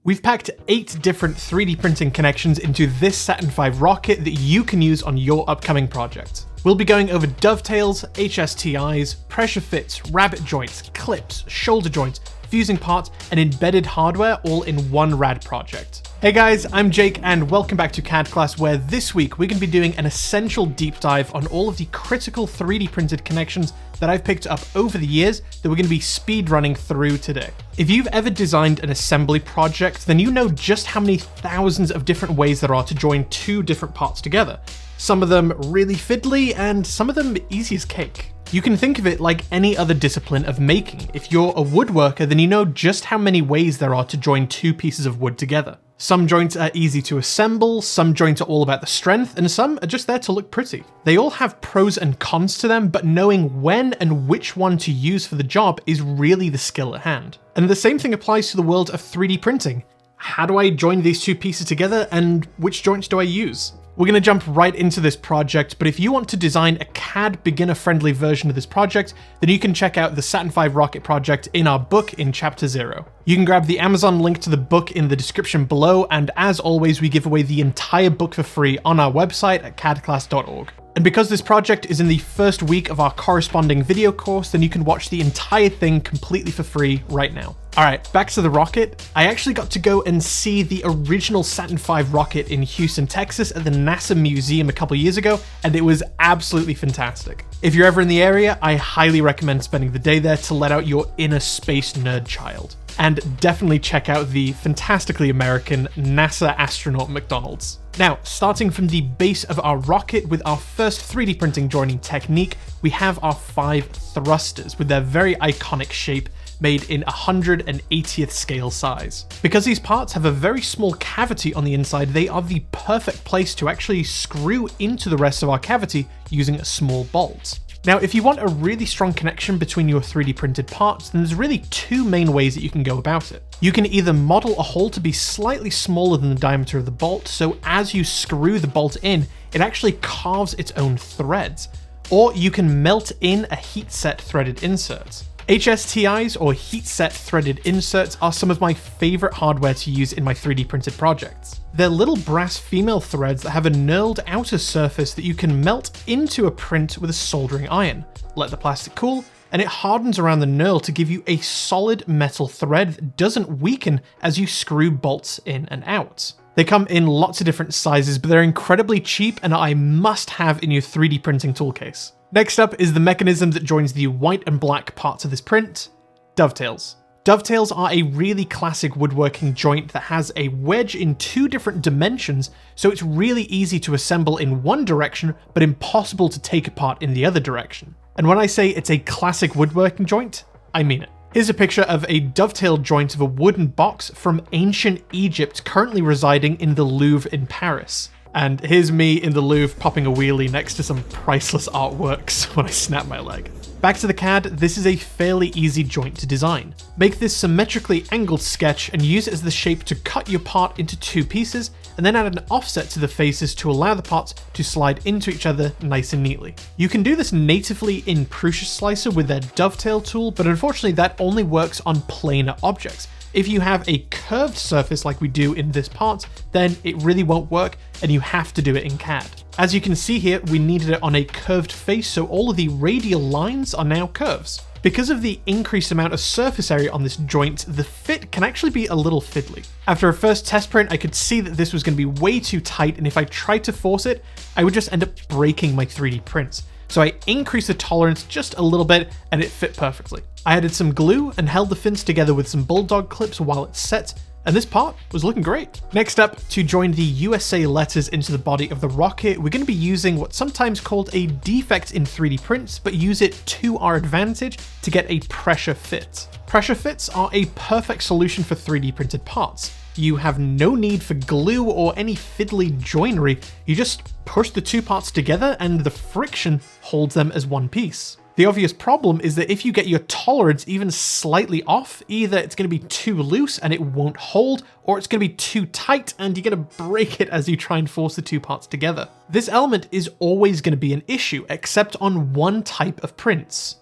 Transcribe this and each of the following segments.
We've packed 8 different 3D printing connections into this Saturn V rocket that you can use on your upcoming project. We'll be going over dovetails, HSTIs, pressure fits, rabbet joints, clips, shoulder joints, fusing parts, and embedded hardware all in one rad project. Hey guys, I'm Jake and welcome back to CADclass, where this week we're going to be doing an essential deep dive on all of the critical 3D printed connections that I've picked up over the years that we're going to be speed running through today. If you've ever designed an assembly project, then you know just how many thousands of different ways there are to join 2 different parts together. Some of them really fiddly and some of them easy as cake. You can think of it like any other discipline of making. If you're a woodworker, then you know just how many ways there are to join 2 pieces of wood together. Some joints are easy to assemble, some joints are all about the strength, and some are just there to look pretty. They all have pros and cons to them, but knowing when and which one to use for the job is really the skill at hand. And the same thing applies to the world of 3D printing. How do I join these 2 pieces together, and which joints do I use? We're going to jump right into this project, but if you want to design a CAD beginner-friendly version of this project, then you can check out the Saturn V rocket project in our book in Chapter 0. You can grab the Amazon link to the book in the description below, and as always, we give away the entire book for free on our website at CADclass.org. And because this project is in the first week of our corresponding video course, then you can watch the entire thing completely for free right now. Alright, back to the rocket. I actually got to go and see the original Saturn V rocket in Houston, Texas at the NASA Museum a couple years ago, and it was absolutely fantastic. If you're ever in the area, I highly recommend spending the day there to let out your inner space nerd child. And definitely check out the fantastically American NASA astronaut McDonald's. Now, starting from the base of our rocket with our first 3D printing joining technique, we have our 5 thrusters with their very iconic shape made in 180th scale size. Because these parts have a very small cavity on the inside, they are the perfect place to actually screw into the rest of our cavity using a small bolt. Now, if you want a really strong connection between your 3D printed parts, then there's really 2 main ways that you can go about it. You can either model a hole to be slightly smaller than the diameter of the bolt, so as you screw the bolt in, it actually carves its own threads. Or you can melt in a heat set threaded insert. HSTIs, or heat set threaded inserts, are some of my favorite hardware to use in my 3D printed projects. They're little brass female threads that have a knurled outer surface that you can melt into a print with a soldering iron. Let the plastic cool, and it hardens around the knurl to give you a solid metal thread that doesn't weaken as you screw bolts in and out. They come in lots of different sizes, but they're incredibly cheap and are a must-have in your 3D printing toolcase. Next up is the mechanism that joins the white and black parts of this print, dovetails. Dovetails are a really classic woodworking joint that has a wedge in 2 different dimensions, so it's really easy to assemble in one direction, but impossible to take apart in the other direction. And when I say it's a classic woodworking joint, I mean it. Here's a picture of a dovetail joint of a wooden box from ancient Egypt currently residing in the Louvre in Paris. And here's me in the Louvre popping a wheelie next to some priceless artworks when I snap my leg. Back to the CAD, this is a fairly easy joint to design. Make this symmetrically angled sketch and use it as the shape to cut your part into 2 pieces, and then add an offset to the faces to allow the parts to slide into each other nice and neatly. You can do this natively in Prusa Slicer with their dovetail tool, but unfortunately that only works on planar objects. If you have a curved surface like we do in this part, then it really won't work and you have to do it in CAD. As you can see here, we needed it on a curved face, so all of the radial lines are now curves. Because of the increased amount of surface area on this joint, the fit can actually be a little fiddly. After a first test print, I could see that this was going to be way too tight, and if I tried to force it, I would just end up breaking my 3D prints. So I increased the tolerance just a little bit and it fit perfectly. I added some glue and held the fins together with some bulldog clips while it set, and this part was looking great. Next up, to join the USA letters into the body of the rocket, we're going to be using what's sometimes called a defect in 3D prints, but use it to our advantage to get a pressure fit. Pressure fits are a perfect solution for 3D printed parts. You have no need for glue or any fiddly joinery, you just push the 2 parts together and the friction holds them as one piece. The obvious problem is that if you get your tolerance even slightly off, either it's going to be too loose and it won't hold, or it's going to be too tight and you're going to break it as you try and force the 2 parts together. This element is always going to be an issue, except on one type of prints: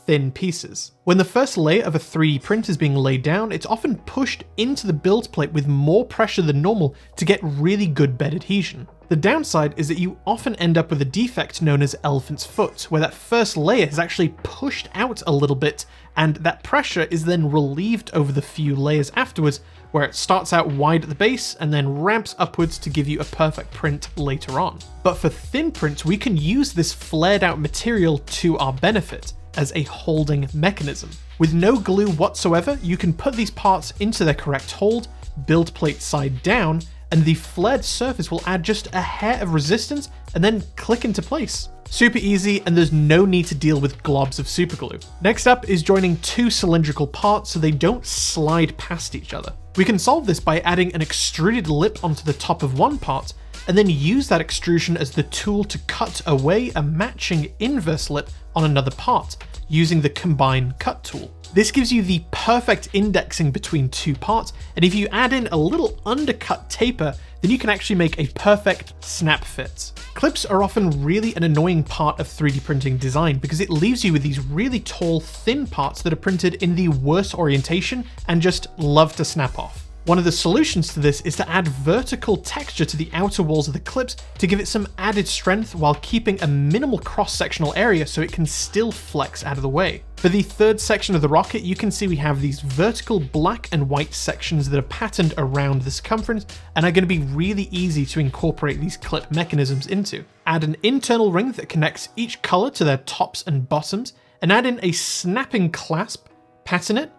thin pieces. When the first layer of a 3D print is being laid down, it's often pushed into the build plate with more pressure than normal to get really good bed adhesion. The downside is that you often end up with a defect known as elephant's foot, where that first layer is actually pushed out a little bit, and that pressure is then relieved over the few layers afterwards, where it starts out wide at the base and then ramps upwards to give you a perfect print later on. But for thin prints, we can use this flared out material to our benefit as a holding mechanism. With no glue whatsoever, you can put these parts into their correct hold, build plate side down, and the flared surface will add just a hair of resistance and then click into place. Super easy, and there's no need to deal with globs of superglue. Next up is joining two cylindrical parts so they don't slide past each other. We can solve this by adding an extruded lip onto the top of one part, and then use that extrusion as the tool to cut away a matching inverse lip on another part, using the combine cut tool. This gives you the perfect indexing between two parts, and if you add in a little undercut taper, then you can actually make a perfect snap fit. Clips are often really an annoying part of 3D printing design because it leaves you with these really tall, thin parts that are printed in the worst orientation and just love to snap off. One of the solutions to this is to add vertical texture to the outer walls of the clips to give it some added strength while keeping a minimal cross-sectional area so it can still flex out of the way. For the third section of the rocket, you can see we have these vertical black and white sections that are patterned around the circumference and are going to be really easy to incorporate these clip mechanisms into. Add an internal ring that connects each color to their tops and bottoms, and add in a snapping clasp, pattern it,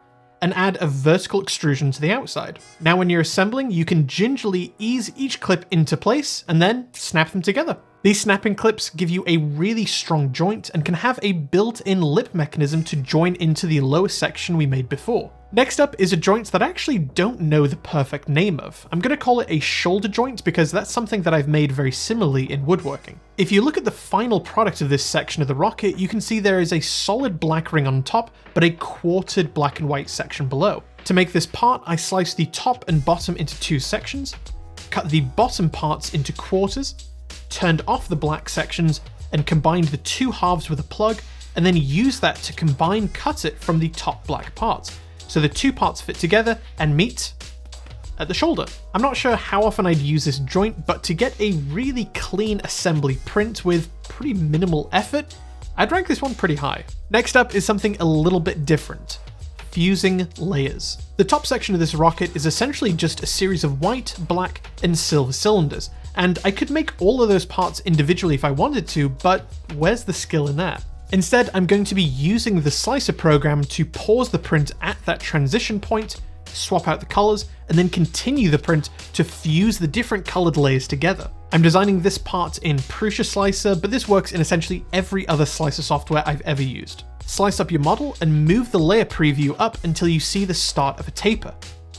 and add a vertical extrusion to the outside. Now when you're assembling, you can gingerly ease each clip into place and then snap them together. These snapping clips give you a really strong joint and can have a built-in lip mechanism to join into the lower section we made before. Next up is a joint that I actually don't know the perfect name of. I'm going to call it a shoulder joint because that's something that I've made very similarly in woodworking. If you look at the final product of this section of the rocket, you can see there is a solid black ring on top, but a quartered black and white section below. To make this part, I sliced the top and bottom into two sections, cut the bottom parts into quarters, turned off the black sections, and combined the two halves with a plug, and then used that to combine cut it from the top black parts. So the two parts fit together and meet at the shoulder. I'm not sure how often I'd use this joint, but to get a really clean assembly print with pretty minimal effort, I'd rank this one pretty high. Next up is something a little bit different. Fusing layers. The top section of this rocket is essentially just a series of white, black, and silver cylinders, and I could make all of those parts individually if I wanted to, but where's the skill in that? Instead, I'm going to be using the slicer program to pause the print at that transition point, swap out the colors, and then continue the print to fuse the different colored layers together. I'm designing this part in Prusa Slicer, but this works in essentially every other slicer software I've ever used. Slice up your model and move the layer preview up until you see the start of a taper.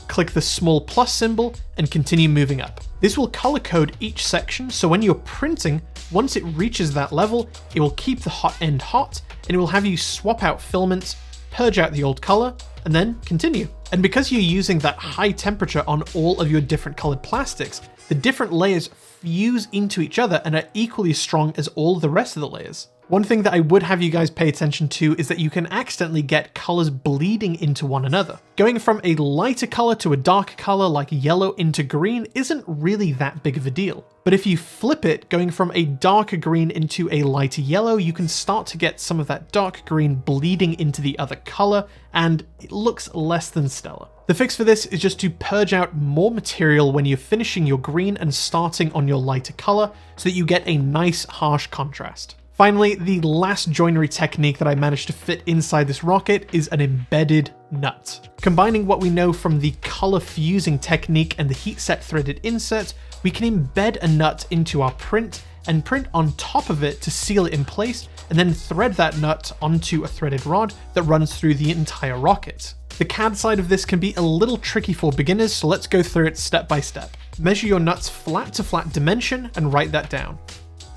Click the small plus symbol and continue moving up. This will color code each section, so when you're printing, once it reaches that level, it will keep the hot end hot, and it will have you swap out filaments, purge out the old color, and then continue. And because you're using that high temperature on all of your different colored plastics, the different layers fuse into each other and are equally strong as all the rest of the layers. One thing that I would have you guys pay attention to is that you can accidentally get colors bleeding into one another. Going from a lighter color to a darker color like yellow into green isn't really that big of a deal. But if you flip it, going from a darker green into a lighter yellow, you can start to get some of that dark green bleeding into the other color, and it looks less than stellar. The fix for this is just to purge out more material when you're finishing your green and starting on your lighter color so that you get a nice harsh contrast. Finally, the last joinery technique that I managed to fit inside this rocket is an embedded nut. Combining what we know from the color fusing technique and the heat set threaded insert, we can embed a nut into our print and print on top of it to seal it in place, and then thread that nut onto a threaded rod that runs through the entire rocket. The CAD side of this can be a little tricky for beginners, so let's go through it step by step. Measure your nut's flat to flat dimension and write that down.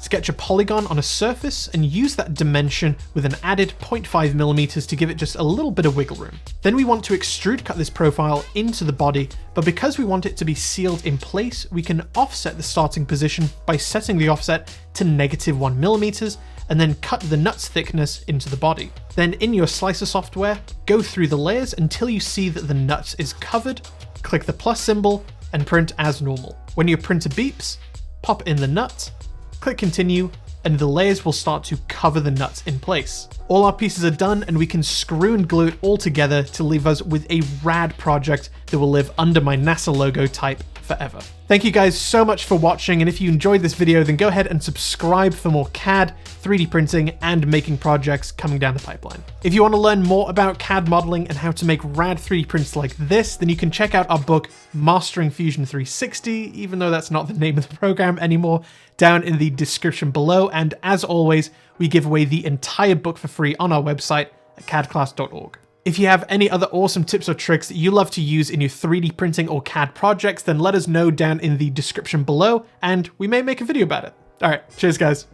Sketch a polygon on a surface and use that dimension with an added 0.5mm to give it just a little bit of wiggle room. Then we want to extrude cut this profile into the body, but because we want it to be sealed in place, we can offset the starting position by setting the offset to -1mm, and then cut the nut's thickness into the body. Then in your slicer software, go through the layers until you see that the nut is covered, click the plus symbol, and print as normal. When your printer beeps, pop in the nut, click continue, and the layers will start to cover the nuts in place. All our pieces are done, and we can screw and glue it all together to leave us with a rad project that will live under my NASA logo type forever. Thank you guys so much for watching, and if you enjoyed this video, then go ahead and subscribe for more CAD, 3D printing, and making projects coming down the pipeline. If you want to learn more about CAD modeling and how to make rad 3D prints like this, then you can check out our book, Mastering Fusion 360, even though that's not the name of the program anymore, down in the description below. And as always, we give away the entire book for free on our website at CADclass.org. If you have any other awesome tips or tricks that you love to use in your 3D printing or CAD projects, then let us know down in the description below, and we may make a video about it. All right, cheers guys.